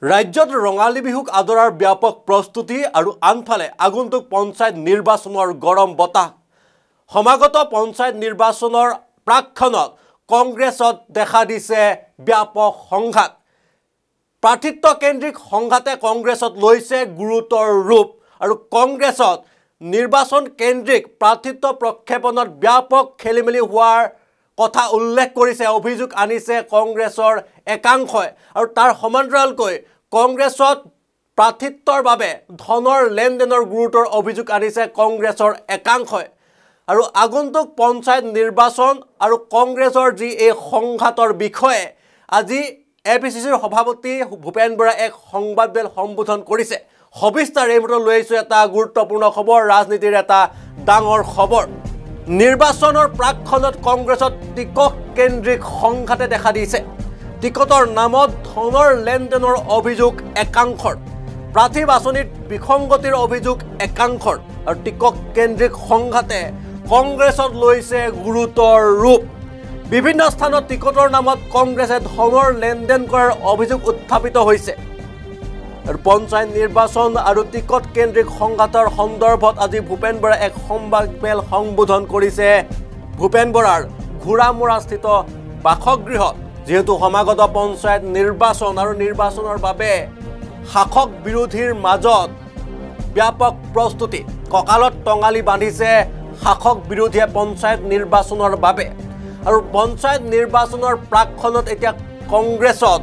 ৰাজ্যত ৰঙালী বিহুক আদৰাৰ ব্যাপক প্ৰস্তুতি আৰু আনফালে আগন্তুক পঞ্চায়ত নিৰ্বাচনৰ গৰম বতাহ সমাগত পঞ্চায়ত নিৰ্বাচনৰ প্ৰাক্ষণত কংগ্ৰেছত দেখা দিছে ব্যাপক সংঘাত প্ৰাৰ্থিত্ব কেন্দ্ৰিক সংঘাতে কংগ্ৰেছত লৈছে গুৰুতৰ ৰূপ আৰু কংগ্ৰেছত নিৰ্বাচন কেন্দ্ৰিক প্ৰাৰ্থিত্ব প্ৰক্ষেপণত ব্যাপক খেলিমেলি হোৱাৰ কথা উল্লেখ কৰিছে অভিযোগ আনিছে কংগ্ৰেছৰ একাংশই আৰু তাৰ সমান্তৰালকৈ কংগ্ৰেছত প্ৰাৰ্থিত্বৰ বাবে ধনৰ লেনদেনৰ গুৰুতৰ অভিযোগ আনিছে কংগ্ৰেছৰ একাংশই আৰু আগন্তুক পঞ্চায়ত নিৰ্বাচন আৰু কংগ্ৰেছৰ যি এই সংঘাতৰ বিষয়ে আজি এপিচিচিৰ সভাপতি ভূপেন বৰাই এক সংবাদমেল সম্বোধন কৰিছে সবিস্তাৰ এই মুহূৰ্তত লৈ আহিছোঁ এটা গুৰুত্বপূৰ্ণ খবৰ ৰাজনীতিৰ এটা ডাঙৰ খবৰ নিৰ্বাচনৰ প্ৰাক্ষণত কংগ্ৰেছত টিকট কেন্দ্ৰিক সংঘাতে দেখা দিছে টিকটৰ নামত ধনৰ লেনদেনৰ অভিযোগ একাংশৰ প্ৰাৰ্থী বাছনিত বিসংগতিৰ অভিযোগ একাংশৰ আৰু টিকট কেন্দ্ৰিক সংঘাতে কংগ্ৰেছত লৈছে গুৰুতৰ ৰূপ বিভিন্ন স্থানত টিকটৰ নামত কংগ্ৰেছে ধনৰ লেনদেন কৰাৰ অভিযোগ উত্থাপিত হৈছে আৰু পঞ্চায়ত নিৰ্বাচন আৰু টিকট কেন্দ্ৰিক সংঘাতৰ সন্দৰ্ভত আজি ভূপেন বৰাই এক সংবাদমেল সম্বোধন কৰিছে ভূপেন বৰাৰ ঘোঁৰামৰাস্থিত বাসগৃহত যেহেতু সমাগত পঞ্চায়ত নিৰ্বাচন আৰু নিৰ্বাচনৰ বাবে শাসক বিৰোধীৰ মাজত ব্যাপক প্ৰস্তুতি কঁকালত টঙালি বান্ধিছে শাসক বিৰোধীয়ে পঞ্চায়ত নিৰ্বাচনৰ বাবে আৰু পঞ্চায়ত নিৰ্বাচনৰ প্ৰাক্ষণত এতিয়া কংগ্ৰেছত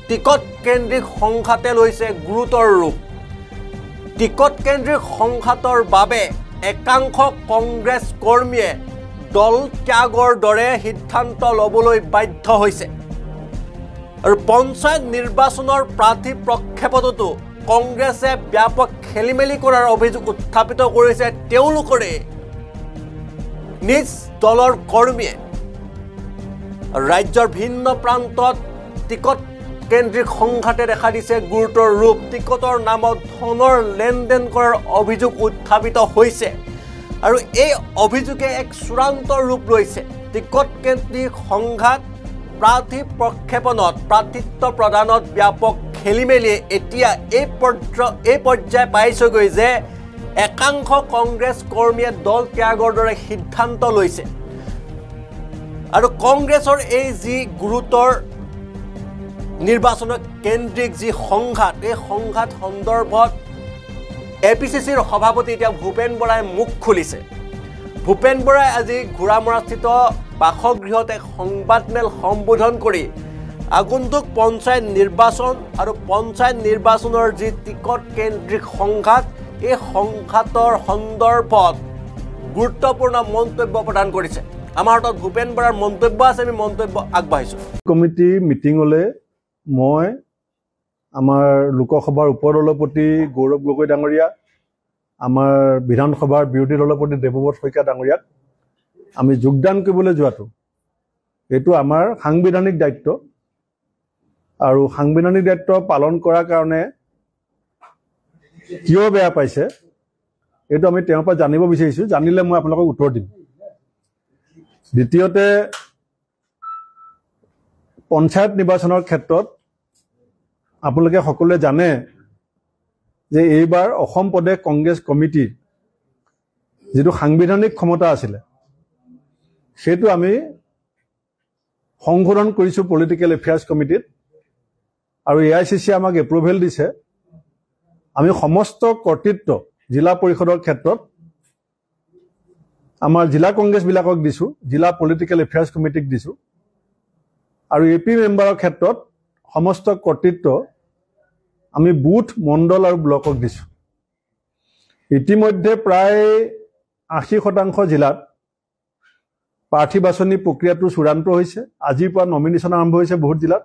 টিকট কেন্দ্ৰিক সংঘাতে লৈছে গুৰুতৰ ৰূপ টিকট কেন্দ্ৰিক সংঘাতৰ বাবে একাংশ কংগ্ৰেছ কৰ্মীয়ে দল ত্যাগৰ দৰে সিদ্ধান্ত ল'বলৈ বাধ্য হৈছে আৰু পঞ্চায়ত নিৰ্বাচনৰ প্ৰাৰ্থী প্ৰক্ষেপণতো কংগ্ৰেছে ব্যাপক খেলিমেলি কৰাৰ অভিযোগ উত্থাপিত কৰিছে তেওঁলোকৰে নিজ দলৰ কৰ্মীয়ে ৰাজ্যৰ ভিন্ন প্ৰান্তত টিকট কেন্দ্ৰিক সংঘাতে দেখা দিছে গুৰুতৰ ৰূপ টিকটৰ নামত ধনৰ লেনদেন কৰাৰ অভিযোগ উত্থাপিত হৈছে আৰু এই অভিযোগে এক চূড়ান্ত ৰূপ লৈছে টিকট কেন্দ্ৰিক সংঘাত প্ৰাৰ্থী প্ৰক্ষেপণত প্ৰাৰ্থিত্ব প্ৰদানত ব্যাপক খেলিমেলিয়ে এতিয়া এই পৰ্যায় পাইছেগৈ যে একাংশ কংগ্ৰেছ কৰ্মীয়ে দল ত্যাগৰ দৰে সিদ্ধান্ত লৈছে আৰু কংগ্ৰেছৰ এই যি গুৰুতৰ নিৰ্বাচনৰ কেন্দ্ৰিক যি সংঘাত এই সংঘাত সন্দৰ্ভত এপিচিচিৰ সভাপতি এতিয়া ভূপেন বৰাই মুখ খুলিছে ভূপেন বৰাই আজি ঘোঁৰামৰাস্থিত বাসগৃহত এক সংবাদমেল সম্বোধন কৰি আগন্তুক পঞ্চায়ত নিৰ্বাচন আৰু পঞ্চায়ত নিৰ্বাচনৰ যি টিকট কেন্দ্ৰিক সংঘাত এই সংঘাতৰ সন্দৰ্ভত গুৰুত্বপূৰ্ণ মন্তব্য প্ৰদান কৰিছে আমাৰ হাতত ভূপেন বৰাৰ মন্তব্য আছে আমি মন্তব্য আগবাঢ়িছোঁ কমিটি মিটিঙলৈ মই আমাৰ লোকসভাৰ উপদলপতি গৌৰৱ গগৈ ডাঙৰীয়া আমাৰ বিধানসভাৰ বিৰোধী দলপতি দেৱব্ৰত শইকীয়া ডাঙৰীয়াক আমি যোগদান কৰিবলৈ যোৱাটো এইটো আমাৰ সাংবিধানিক দায়িত্ব আৰু সাংবিধানিক দায়িত্ব পালন কৰাৰ কাৰণে কিয় বেয়া পাইছে এইটো আমি তেওঁৰ পৰা জানিব বিচাৰিছোঁ জানিলে মই আপোনালোকক উত্তৰ দিম দ্বিতীয়তে পঞ্চায়ত নিৰ্বাচনৰ ক্ষেত্ৰত আপোনালোকে সকলোৱে জানে যে এইবাৰ অসম প্ৰদেশ কংগ্ৰেছ কমিটিৰ যিটো সাংবিধানিক ক্ষমতা আছিলে সেইটো আমি সংশোধন কৰিছোঁ পলিটিকেল এফেয়াৰ্ছ কমিটিত আৰু এআইচিচিয়ে আমাক এপ্ৰুভেল দিছে আমি সমস্ত কৰ্তৃত্ব জিলা পৰিষদৰ ক্ষেত্ৰত আমাৰ জিলা কংগ্ৰেছবিলাকক দিছোঁ জিলা পলিটিকেল এফেয়াৰ্ছ কমিটিক দিছোঁ আৰু এপি মেম্বাৰৰ ক্ষেত্ৰত সমস্ত কৰ্তৃত্ব আমি বুথ মণ্ডল আৰু ব্লকক দিছোঁ ইতিমধ্যে প্ৰায় ৮০% জিলাত প্ৰাৰ্থী বাছনি প্ৰক্ৰিয়াটো চূড়ান্ত হৈছে আজিৰ পৰা নমিনেশ্যন আৰম্ভ হৈছে বহুত জিলাত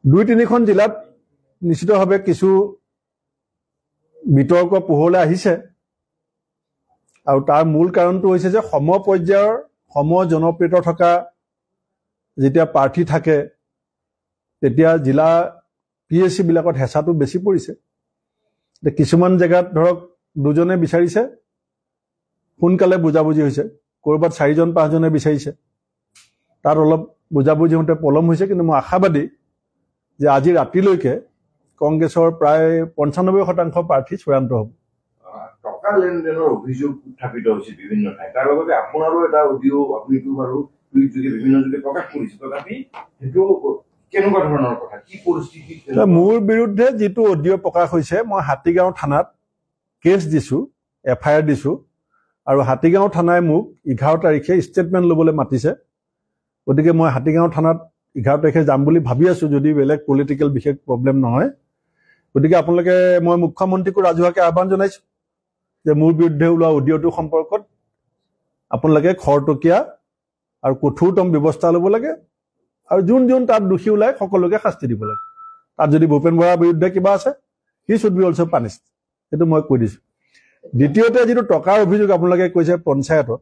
২-৩খন জিলাত নিশ্চিতভাৱে কিছু বিতৰ্ক পোহৰলৈ আহিছে আৰু তাৰ মূল কাৰণটো হৈছে যে সমপৰ্যায়ৰ জনপ্ৰিয়তা থকা যেতিয়া প্ৰাৰ্থী থাকে তেতিয়া জিলা পিএছচি বিলাকত হেঁচাটো বেছি পৰিছে কিছুমান জেগাত ধৰক দুজনে বিচাৰিছে সোনকালে বুজাবুজি হৈছে ক'ৰবাত 4জন-5জনে বিচাৰিছে তাত অলপ বুজাবুজি হওঁতে পলম হৈছে কিন্তু মই আশাবাদী যে আজি ৰাতিলৈকে কংগ্ৰেছৰ প্ৰায় 95% প্ৰাৰ্থী চূড়ান্ত হ'ব। টকা লেনদেনৰ অভিযোগ উত্থাপিত হৈছে বিভিন্ন ঠাইত, তাৰ লগতে আপোনাৰো এটা অডিঅ' আপুনিতো বাৰু টুইট যোগে বিভিন্ন যোগে প্ৰকাশ কৰিছে, তথাপি সেইটো কেনেকুৱা ধৰণৰ কথা, কি পৰিস্থিতি? মোৰ বিৰুদ্ধে যিটো অডিঅ' প্ৰকাশ হৈছে, মই হাতীগাঁও থানাত কেছ দিছোঁ, FIR দিছোঁ, আৰু হাতীগাঁও থানাই মোক 11 তাৰিখে ষ্টেটমেণ্ট ল'বলৈ মাতিছে। গতিকে মই হাতীগাঁও থানাত 11 তাৰিখে যাম বুলি ভাবি আছোঁ, যদি বেলেগ পলিটিকেল বিশেষ প্ৰব্লেম নহয়। গতিকে আপোনালোকে, মই মুখ্যমন্ত্ৰীকো ৰাজহুৱাকৈ আহ্বান জনাইছোঁ যে মোৰ বিৰুদ্ধে ওলোৱা অডিঅ'টোৰ সম্পৰ্কত আপোনালোকে খৰতকীয়া আৰু কঠোৰতম ব্যৱস্থা ল'ব লাগে, আৰু যোন যোন তাত দোষী ওলায় সকলোকে শাস্তি দিব লাগে। তাত যদি ভূপেন বৰাৰ বিৰুদ্ধে কিবা আছে, হি শুড বি অলছ' পানিছড, সেইটো মই কৈ দিছোঁ। দ্বিতীয়তে, যিটো টকাৰ অভিযোগ আপোনালোকে কৈছে পঞ্চায়তত,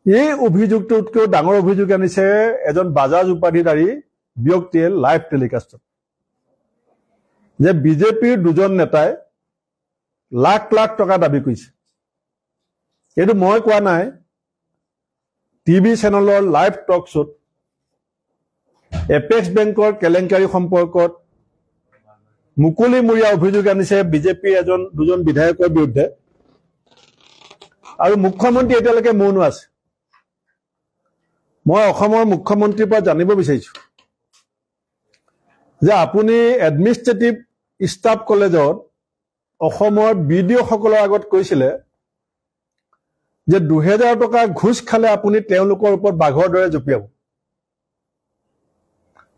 এই অভিযোগটোতকৈও ডাঙৰ অভিযোগ আনিছে এজন বাজাজ উপাধিধাৰী ব্যক্তিয়ে লাইভ টেলিকাষ্টত, যে বিজেপিৰ দুজন নেতাই লাখ লাখ টকা দাবী কৰিছে। এইটো মই কোৱা নাই, টিভি চেনেলৰ লাইভ টক শ্ব'ত এপেক্স বেংকৰ কেলেংকাৰী সম্পৰ্কত মুকলিমূৰীয়া অভিযোগ আনিছে বিজেপিৰ দুজন বিধায়কৰ বিৰুদ্ধে, আৰু মুখ্যমন্ত্ৰী এতিয়ালৈকে মৌন আছে। মই অসমৰ মুখ্যমন্ত্ৰীৰ পৰা জানিব বিচাৰিছোঁ যে আপুনি এডমিনিষ্ট্ৰেটিভ ষ্টাফ কলেজত অসমৰ BDO-সকলৰ আগত কৈছিলে যে 2000 টকা ঘোষ খালে আপুনি তেওঁলোকৰ ওপৰত বাঘৰ দৰে জঁপিয়াব।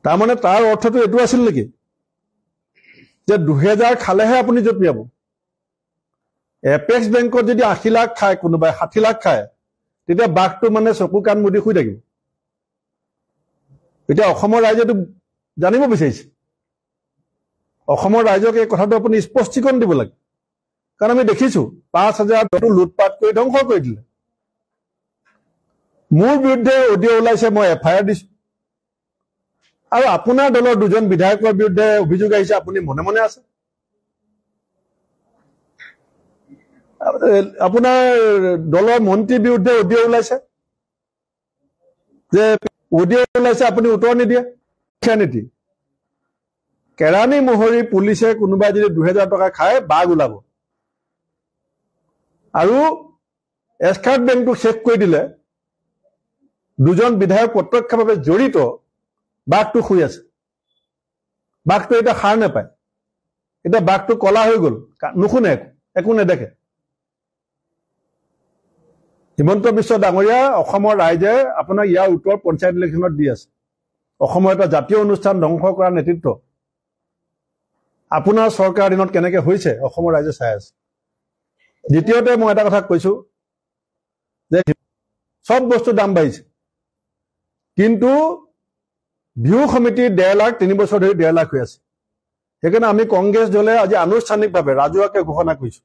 তাৰমানে তাৰ অৰ্থটো এইটো আছিল নেকি যে 2000 খালেহে আপুনি জঁপিয়াব? এপেক্স বেংকত যদি 80 লাখ খায়, কোনোবাই 60 লাখ খায়, তেতিয়া বাঘটো মানে চকু কাণ মুদি শুই থাকিব। এতিয়া অসমৰ ৰাইজেটো জানিব বিচাৰিছে। অসমৰ ৰাইজক এই কথাটো আপুনি স্পষ্টীকৰণ দিব লাগে, কাৰণ আমি দেখিছোঁ 5000 লুটপাট কৰি ধ্বংস কৰি দিলে। মোৰ বিৰুদ্ধে অডিঅ' ওলাইছে, মই FIR দিছোঁ, আৰু আপোনাৰ দলৰ দুজন বিধায়কৰ বিৰুদ্ধে অভিযোগ আহিছে, আপুনি মনে মনে আছে। আপোনাৰ দলৰ মন্ত্ৰীৰ বিৰুদ্ধে অডিঅ' ওলাইছে, যে অডিঅ' ওলাইছে, আপুনি উত্তৰ নিদিয়ে। শিক্ষা নীতি, কেৰাণী মোহৰি পুলিচে কোনোবাই যদি 2000 টকা খায়, বাঘ ওলাব। আৰু এস্কাৰ্ট বেংকটো শেষ কৰি দিলে, দুজন বিধায়ক প্ৰত্যক্ষভাৱে জড়িত, বাঘটো শুই আছে। বাঘটো এতিয়া সাৰ নাপায়, এতিয়া বাঘটো কলা হৈ গ'ল, নুশুনে, একো নেদেখে। হিমন্ত বিশ্ব ডাঙৰীয়া, অসমৰ ৰাইজে আপোনাক ইয়াৰ উত্তৰ পঞ্চায়ত ইলেকশ্যনত দি আছে। অসমৰ এটা জাতীয় অনুষ্ঠান ধ্বংস কৰাৰ নেতৃত্ব আপোনাৰ চৰকাৰৰ দিনত কেনেকৈ হৈছে অসমৰ ৰাইজে চাই আছে। দ্বিতীয়তে, মই এটা কথা কৈছোঁ যে চব বস্তুৰ দাম বাঢ়িছে, কিন্তু ভিউ সমিতিৰ 1.5 লাখ 3 বছৰ ধৰি 1.5 লাখ হৈ আছে। সেইকাৰণে আমি কংগ্ৰেছ দলে আজি আনুষ্ঠানিকভাৱে ৰাজহুৱাকৈ ঘোষণা কৰিছোঁ,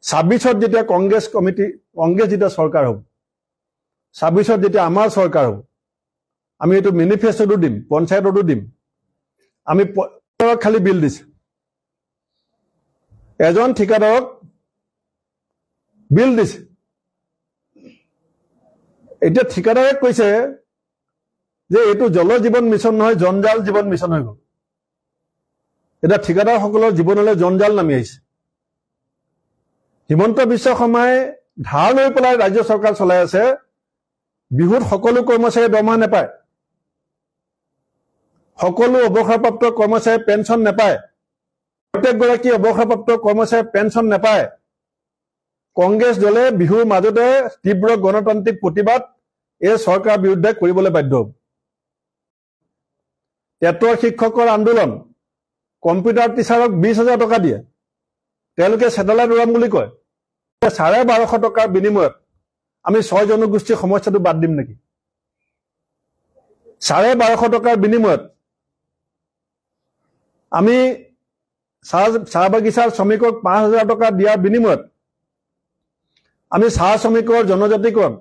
26ত যেতিয়া কংগ্ৰেছ যেতিয়া চৰকাৰ হ'ব, 26ত যেতিয়া আমাৰ চৰকাৰ হ'ব, আমি এইটো মেনিফেষ্টতো দিম, পঞ্চায়ততো দিম। আমি খালি বিল দিছে, এজন ঠিকাদাৰক বিল দিছে। এতিয়া ঠিকাদাৰে কৈছে যে এইটো জল জীৱন মিছন নহয়, জঞ্জাল জীৱন মিছন হৈ গ'ল। এতিয়া ঠিকাদাৰসকলৰ জীৱনলৈ জঞ্জাল নামি আহিছে। হিমন্ত বিশ্ব শৰ্মাই ধাৰ লৈ পেলাই ৰাজ্য চৰকাৰ চলাই আছে। বিহুত সকলো কৰ্মচাৰীয়ে দৰমহা নাপায়, সকলো অৱসৰপ্ৰাপ্ত কৰ্মচাৰীয়ে পেঞ্চন নাপায়, প্ৰত্যেকগৰাকী অৱসৰপ্ৰাপ্ত কৰ্মচাৰীয়ে পেঞ্চন নাপায়। কংগ্ৰেছ দলে বিহুৰ মাজতে তীব্ৰ গণতান্ত্ৰিক প্ৰতিবাদ এই চৰকাৰৰ বিৰুদ্ধে কৰিবলৈ বাধ্য হ'ব। টেটৰ শিক্ষকৰ আন্দোলন, কম্পিউটাৰ টিচাৰক 20,000 টকা দিয়ে, তেওঁলোকে ছেটেলাইট উৰাম বুলি কয়। 1250 টকাৰ বিনিময়ত আমি 6 জনগোষ্ঠীৰ সমস্যাটো বাদ দিম নেকি? 1250 টকাৰ বিনিময়ত আমি চাহ বাগিচাৰ শ্ৰমিকক 5,000 টকা দিয়াৰ বিনিময়ত আমি চাহ শ্ৰমিকৰ জনজাতিকৰণ,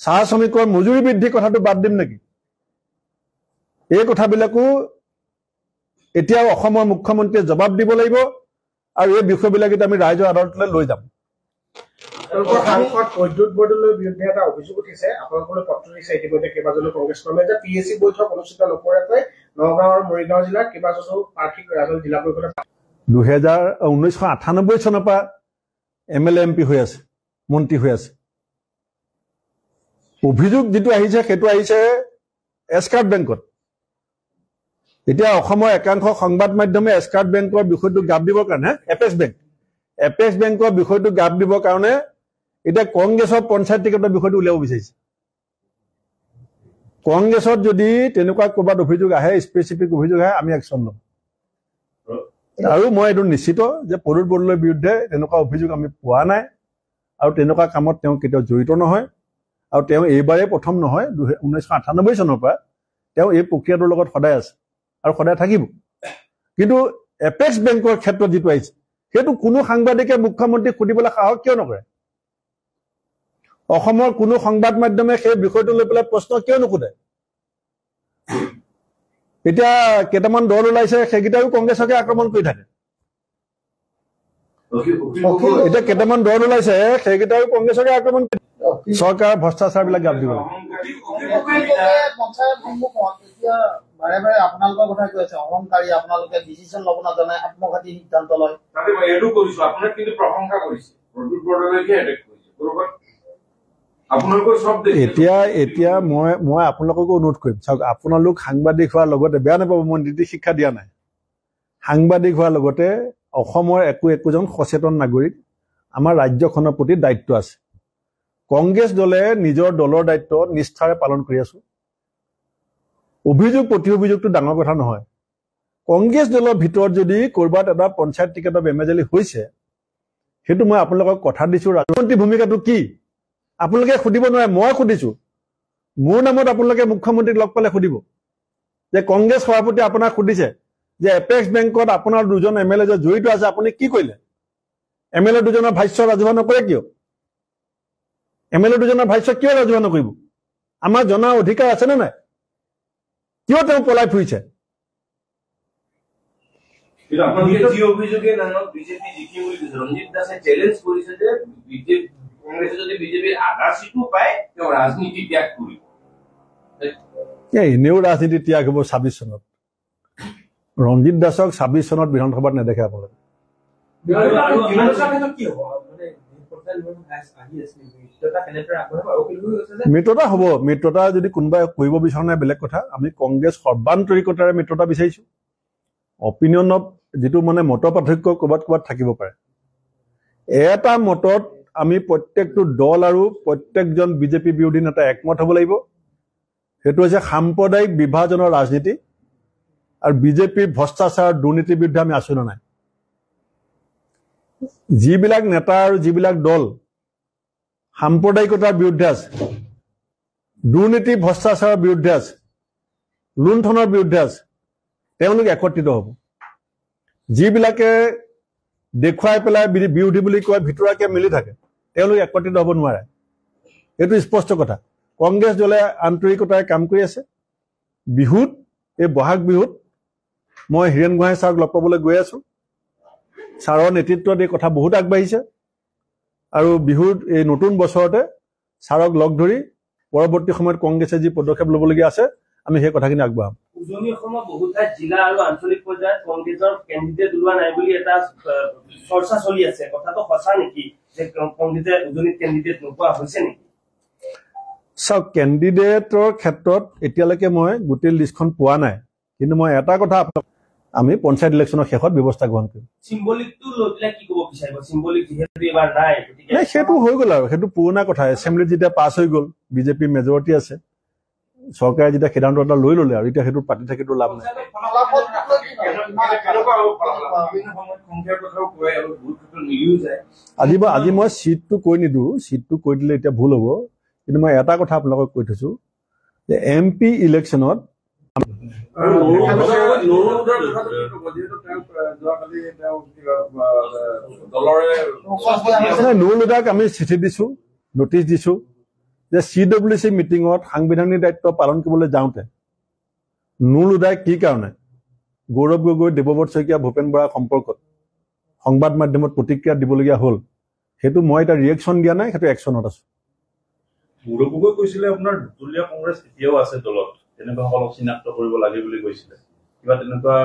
চাহ শ্ৰমিকৰ মজুৰি বৃদ্ধি কথাটো বাদ দিম নেকি? এই কথাবিলাকো এতিয়াও অসমৰ মুখ্যমন্ত্ৰীয়ে জবাব দিব লাগিব, আৰু এই বিষয়বিলাক আমি ৰাইজৰ আদালতলৈ লৈ যাম। সাংসদ বৈদ্যুৎ বৰদলৈৰ বিৰুদ্ধে এটা অভিযোগ উঠিছে আপোনালোকলৈ পত্ৰ দিছে ইতিমধ্যে কেইবাজনো কংগ্ৰেছ কৰ্মীয়ে যে পিএছচি বৈঠক অনুষ্ঠিত নকৰাকৈ নগাঁও আৰু মৰিগাঁও জিলাৰ কেইবাজনো প্ৰাৰ্থীক ৰাজনৈতিক জিলা পৰিষদে 1998 চনৰ পৰা MLA MP হৈ আছে মন্ত্ৰী হৈ আছে অভিযোগ যেটো আহিছে সেইটো আহিছে এস্কাৰ্ট বেংকত এতিয়া অসমৰ একাংশ সংবাদ মাধ্যমে এস্কাৰ্ট বেংকৰ বিষয়টো গাপ দিবৰ কাৰণে এপেক্স বেংকৰ বিষয়টো গাপ দিবৰ কাৰণে এটা কংগ্ৰেছৰ পঞ্চায়ত টিকেটৰ বিষয়টো উলিয়াব বিচাৰিছে কংগ্ৰেছত যদি তেনেকুৱা ক'ৰবাত অভিযোগ আহে স্পেচিফিক অভিযোগ আহে আমি একশ্যন ল'ম আৰু মই এইটো নিশ্চিত যে প্ৰদ্যুৎ বৰদলৈৰ বিৰুদ্ধে তেনেকুৱা অভিযোগ আমি পোৱা নাই আৰু তেনেকুৱা কামত তেওঁ কেতিয়াও জড়িত নহয় আৰু তেওঁ এইবাৰে প্ৰথম নহয় 1998 চনৰ পৰা তেওঁ এই প্ৰক্ৰিয়াটোৰ লগত সদায় আছে আৰু সদায় থাকিব কিন্তু এপেক্স বেংকৰ ক্ষেত্ৰত যেটো আহিছে সেইটো কোনো সাংবাদিকে মুখ্যমন্ত্ৰীক সুধিবলৈ সাহস কিয় নকৰে অসমৰ কোনো সংবাদ মাধ্যমে সেই বিষয়টো লৈ পেলাই প্ৰশ্ন কিয় নকৰে এতিয়া কেইটামান দল ওলাইছে সেইকেইটাও কংগ্ৰেছকে আক্ৰমণ কৰি থাকে এতিয়া কেইটামান দল ওলাইছে সেইকেইটাও কংগ্ৰেছকে আক্ৰমণ চৰকাৰ ভ্ৰষ্টাচাৰ বিলাক গাপ দিব বাৰে বাৰে আপোনালোকৰ কথা কৈ আছে অহংকাৰী আপোনালোকে ডিচিছন ল'ব নাজানে আত্মঘাতী সিদ্ধান্ত লয় এইটো কৰিছো আপোনাক কিন্তু প্ৰশংসা কৰিছে প্ৰদ্যুৎ বৰদলৈকে এটেক কৰিছে বৰোবৰ আপোনালোকৰ সব এতিয়া মই আপোনালোককো অনুৰোধ কৰিম চাওক আপোনালোক সাংবাদিক হোৱাৰ লগতে বেয়া নাপাব মই নীতি শিক্ষা দিয়া নাই সাংবাদিক হোৱাৰ লগতে অসমৰ একোজন সচেতন নাগৰিক আমাৰ ৰাজ্যখনৰ প্ৰতি দায়িত্ব আছে কংগ্ৰেছ দলে নিজৰ দলৰ দায়িত্ব নিষ্ঠাৰে পালন কৰি আছে অভিযোগ প্ৰতি অভিযোগটো ডাঙৰ কথা নহয় কংগ্ৰেছ দলৰ ভিতৰত যদি কৰবাত এটা পঞ্চায়ত টিকেটৰ বেমেজালি হৈছে সেইটো মই আপোনালোকক কথা দিছো ৰাজনৈতিক ভূমিকাটো কি আপোনালোকে সুধিব নোৱাৰে মই সুধিছো মোৰ নামত আপোনালোকে মুখ্যমন্ত্ৰীক লগ পালে সুধিব যে কংগ্ৰেছ সভাপতি আপোনাক সুধিছে যে এপেক্স বেংকত আপোনাৰ দুজন MLA যে জড়িত আছে আপুনি কি কৰিলে MLA দুজনৰ ভাষ্য ৰাজহুৱা নকৰে কিয় MLA দুজনৰ ভাষ্য কিয় ৰাজহুৱা নকৰিব আমাৰ জনা অধিকাৰ আছে নে নাই কিয় তেওঁ পলাই ফুৰিছে অভিযোগে নানক বিজেপি জিকি বুলি কৈছে ৰঞ্জিত দাসে চ্যালেঞ্জ কৰিছে যে কংগ্ৰেছে যদি বিজেপিৰ আধা সিটো পায় তেওঁ ৰাজনীতি ত্যাগ কৰিব এনেও ৰাজনীতি ত্যাগ হ'ব 26 চনত ৰঞ্জিত দাসক 26 চনত বিধানসভাত নেদেখে আপোনালোকে মিত্ৰতা হ'ব মিত্ৰতা যদি কোনোবাই কৰিব বিচৰা নাই বেলেগ কথা আমি কংগ্ৰেছ সৰ্বান্তৰিকতাৰে মিত্ৰতা বিচাৰিছো অপিনিয়নত যেটো মানে মত পাৰ্থক্য ক'বাত থাকিব পাৰে এটা মতত আমি প্ৰত্যেকটো দল আৰু প্ৰত্যেকজন বিজেপি বিৰোধী নেতা একমত হ'ব লাগিব সেইটো হৈছে সাম্প্ৰদায়িক বিভাজনৰ ৰাজনীতি আৰু বিজেপি ভ্ৰষ্টাচাৰ দুৰ্নীতিৰ বিৰুদ্ধে আমি আছো নাই যিবিলাক নেতা আৰু যিবিলাক দল সাম্প্ৰদায়িকতাৰ বিৰুদ্ধে আছে দুৰ্নীতি ভ্ৰষ্টাচাৰৰ বিৰুদ্ধে আছে লুণ্ঠনৰ বিৰুদ্ধে আছে তেওঁলোক একত্ৰিত হ'ব যিবিলাকে দেখুৱাই পেলাই বিৰোধী বুলি কয় ভিতৰাকে মিলি থাকে তেওঁলোক একত্ৰিত হ'ব নোৱাৰে এইটো স্পষ্ট কথা কংগ্ৰেছ দলে আন্তৰিকতাৰে কাম কৰি আছে বিহুত এই বহাগ বিহুত মই হিৰেণ গোহাঁই ছাৰক লগ পাবলৈ গৈ আছো ছাৰৰ নেতৃত্বত এই কথা বহুত আগবাঢ়িছে আৰু বিহুত এই নতুন বছৰতে ছাৰক লগ ধৰি পৰৱৰ্তী সময়ত কংগ্ৰেছে যি পদক্ষেপ ল'বলগীয়া আছে আমি সেই কথাখিনি আগবঢ়াম উজনি অসমৰ বহুত ঠাইত জিলা আৰু আঞ্চলিক পৰ্যায়ত কংগ্ৰেছৰ কেণ্ডিডেট ওলোৱা নাই বুলি এটা চৰ্চা চলি আছে কথাটো সঁচা নেকি যে কংগ্ৰেছে উজনিত কেণ্ডিডেট নোপোৱা হৈছে নেকি চাওক কেণ্ডিডেটৰ ক্ষেত্ৰত এতিয়ালৈকে মই গোটেই লিষ্টখন পোৱা নাই কিন্তু মই এটা কথা আমি পঞ্চায়ত ইলেকশ্যনৰ শেষত ব্যৱস্থা গ্ৰহণ কৰিম সিম্বলিকটো লৈ পেলাই কি ক'ব বিচাৰিব সিম্বলিক যিহেতু এবাৰ নাই গতিকে সেইটো হৈ গ'ল আৰু সেইটো পুৰণা কথা এছেম্বলিত যেতিয়া পাছ হৈ গ'ল বিজেপি মেজৰিটি আছে চৰকাৰে যেতিয়া সিদ্ধান্ত এটা লৈ ল'লে আৰু এতিয়া সেইটো পাতি থাকিটো লাভ নাই আজি মই চিটটো কৈ নিদিওঁ চিটটো কৈ দিলে এতিয়া ভুল হ'ব কিন্তু মই এটা কথা আপোনালোকক কৈ থৈছো যে MP ইলেকশ্যনত নুৰুলুদাক আমি চিঠি দিছো নটিচ দিছো যে CWC মিটিঙত সাংবিধানিক দায়িত্ব পালন কৰিবলৈ যাওঁতে নুৰুলুদাই কি কাৰণে গৌৰৱ গগৈ দেৱব্ৰত শইকীয়া ভূপেন বৰাৰ সম্পৰ্কত সংবাদ মাধ্যমত প্ৰতিক্ৰিয়া দিবলগীয়া হ'ল সেইটো মই এটা ৰিয়েকশ্যন দিয়া নাই, সেইটো একশ্যনত আছো। মুৰগগৈ কৈছিলে আপোনাৰ দুতলীয়া কংগ্ৰেছ এতিয়াও আছে দলত, তেনেকুৱা সকলক চিনাক্ত কৰিব লাগে বুলি কৈছিলে, কিবা তেনেকুৱা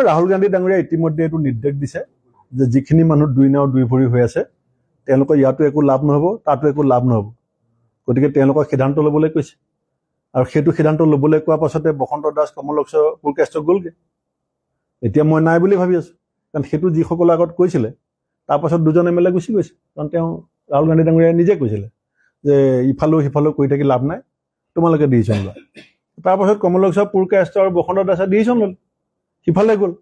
ৰাহুল গান্ধী ডাঙৰীয়া ইতিমধ্যে এইটো নিৰ্দেশ দিছে যে যিখিনি মানুহ দুই নাও দুই ভৰি হৈ আছে তেওঁলোকৰ ইয়াতো একো লাভ নহ'ব, তাতো একো লাভ নহ'ব, গতিকে তেওঁলোকক সিদ্ধান্ত ল'বলৈ কৈছে। আৰু সেইটো সিদ্ধান্ত ল'বলৈ কোৱাৰ পাছতে বসন্ত দাস, কমলক্ষ পুৰকাষ্ট গ'লগৈ। এতিয়া মই নাই বুলি ভাবি আছো, কাৰণ সেইটো যিসকলৰ আগত কৈছিলে তাৰপাছত দুজন MLA গুচি গৈছে, কাৰণ তেওঁ ৰাহুল গান্ধী ডাঙৰীয়াই নিজে কৈছিলে যে ইফালেও সিফালেও কৰি থাকি লাভ নাই, তোমালোকে ডিচিশ্যন লোৱা। তাৰপাছত কমলক্ষ পুৰকাষ্ট আৰু বসন্ত দাসে ডিচিশ্যন ল'লে, সিফালে গ'ল,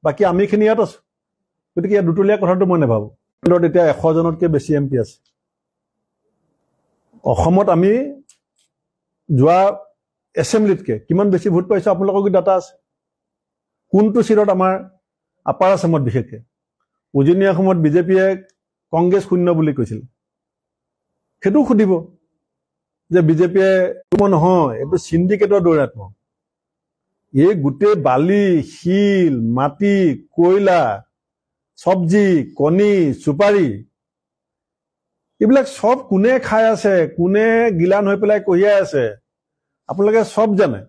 বাকী আমিখিনি ইয়াত আছো। গতিকে ইয়াত দুতলীয়া কথাটো মই নাভাবোঁ। এতিয়া 100জনতকৈ বেছি MP আছে অসমত। আমি যোৱা এছেম্বলিতকৈ কিমান বেছি ভোট পাইছো আপোনালোকৰ ডাটা আছে। কোনটো চিটত আমাৰ আপাৰ আছামত বিশেষকৈ উজনি অসমত বিজেপিয়ে কংগ্ৰেছ শূন্য বুলি কৈছিল, সেইটো সুধিব যে বিজেপিয়ে নহয়, এইটো চিণ্ডিকেটৰ দৌৰাত্ম। এই গোটেই বালি, শিল, মাটি, কয়লা, চব্জি, কণী, চুপাৰী, এইবিলাক চব কোনে খাই আছে, কোনে গিলান হৈ পেলাই কঢ়িয়াই আছে, আপোনালোকে চব জানে।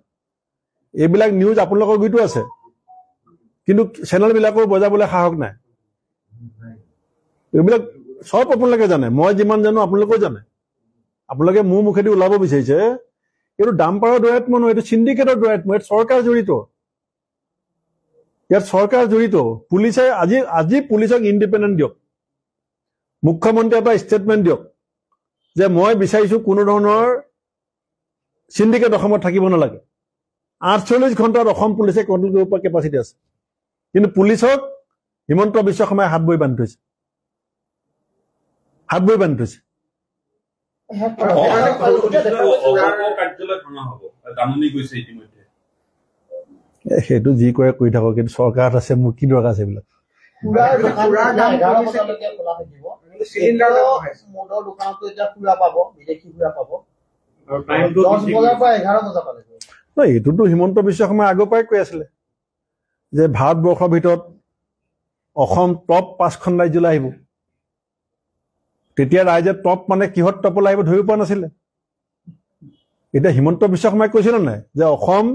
এইবিলাক নিউজ আপোনালোকৰ গুৰিতো আছে, কিন্তু চেনেলবিলাকৰ বজাবলৈ সাহস নাই। এইবিলাক চব আপোনালোকে জানে, মই যিমান জানো আপোনালোকেও জানে। আপোনালোকে মোৰ মুখেদি ওলাব বিচাৰিছে এইটো ডাম্পাৰৰ দৌৰাত্ম নহয়, এইটো চিণ্ডিকেটৰ দৌৰাত্ম। ইয়াত চৰকাৰ জড়িত, ইয়াত চৰকাৰ জড়িত। পুলিচে আজি পুলিচক ইণ্ডিপেণ্ডেণ্ট দিয়ক, মুখ্যমন্ত্ৰীয়ে এটা ষ্টেটমেণ্ট দিয়ক যে মই বিচাৰিছো কোনো ধৰণৰ চিণ্ডিকেট অসমত থাকিব নালাগে। 48 ঘণ্টাত অসম পুলিচে কণ্ট্ৰল কৰিব পৰা কেপাচিটি আছে, কিন্তু পুলিচক হিমন্ত বিশ্ব শৰ্মাই হাত বৈ বান্ধি থৈছে, হাত বৈ বান্ধি থৈছে। সেইটো যি কৰে কৰি থাকক, কিন্তু চৰকাৰত আছে, মোৰ কি দৰকাৰ আছে এইবিলাক। এইটোতো হিমন্ত বিশ্ব শৰ্মাই আগৰ পৰাই কৈ আছিলে যে ভাৰতবৰ্ষৰ ভিতৰত অসম টপ 5খন ৰাজ্যলৈ আহিব। তেতিয়া ৰাইজে টপ মানে কিহত টপলৈ আহিব ধৰিব পৰা নাছিলে। এতিয়া হিমন্ত বিশ্ব শৰ্মাই কৈছিলে নাই যে অসম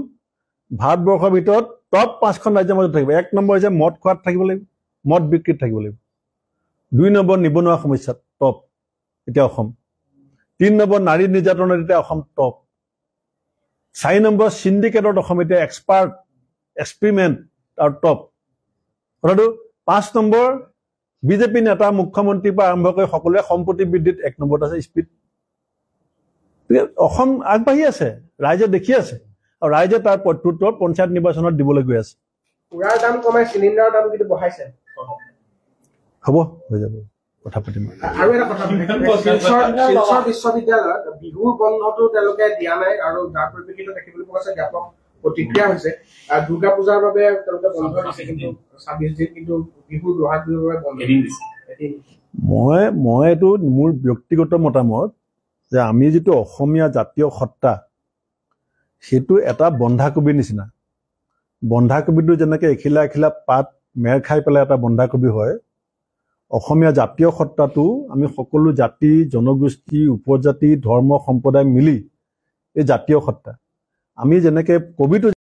ভাৰতবৰ্ষৰ ভিতৰত টপ 5খন ৰাজ্যৰ মাজত থাকিব। 1 নম্বৰ হৈছে মদ খোৱাত থাকিব লাগিব, মদ বিক্ৰীত থাকিব লাগিব। 2 নম্বৰ নিবনুৱা সমস্যাত টপ, এতিয়া অসম। 3 নম্বৰ নাৰী নিৰ্যাতনত এতিয়া অসম টপ। 4 নম্বৰ চিণ্ডিকেটত অসম এতিয়া এক্সপাৰ্ট, এক্সপেৰিমেণ্ট আৰু টপ। কথাটো 5 নম্বৰ বিজেপি নেতা, মুখ্যমন্ত্ৰীৰ পৰা আৰম্ভ কৰি সকলোৱে সম্পত্তি বৃদ্ধিত 1 নম্বৰত আছে, স্পীড। অসম আগবাঢ়ি আছে, ৰাইজে দেখি আছে, আৰু ৰাইজে তাৰ প্ৰত্যুত্তৰ পঞ্চায়ত নিৰ্বাচনত দিবলৈ গৈ আছে। পুৰাৰ দাম কমাই চিলিণ্ডাৰৰ দাম কিন্তু বঢ়াইছে। হ'ব, হৈ যাব, কথা পাতিম। আৰু এটা কথা, শিলচৰ বিশ্ববিদ্যালয়ত বিহুৰ বন্ধটো তেওঁলোকে দিয়া নাই, আৰু যাৰ পৰিপ্ৰেক্ষিতত দেখিবলৈ পোৱা গৈছে ব্যাপক প্ৰতিক্ৰিয়া হৈছে। দুৰ্গা পূজাৰ বাবে তেওঁলোকে বন্ধ দিছে, কিন্তু 26 দিন কিন্তু বিহুৰ বহাগ বিহুৰ বাবে বন্ধ দিছে। মই এইটো মোৰ ব্যক্তিগত মতামত যে আমি যিটো অসমীয়া জাতীয় সত্তা, সেইটো এটা বন্ধাকবিৰ নিচিনা। বন্ধাকবিটো যেনেকৈ এখিলা এখিলা পাত মেৰ খাই পেলাই এটা বন্ধাকবি হয়, অসমীয়া জাতীয় সত্তাটো আমি সকলো জাতি, জনগোষ্ঠী, উপজাতি, ধৰ্ম, সম্প্ৰদায় মিলি এই জাতীয় সত্তা। আমি যেনেকৈ কবিটো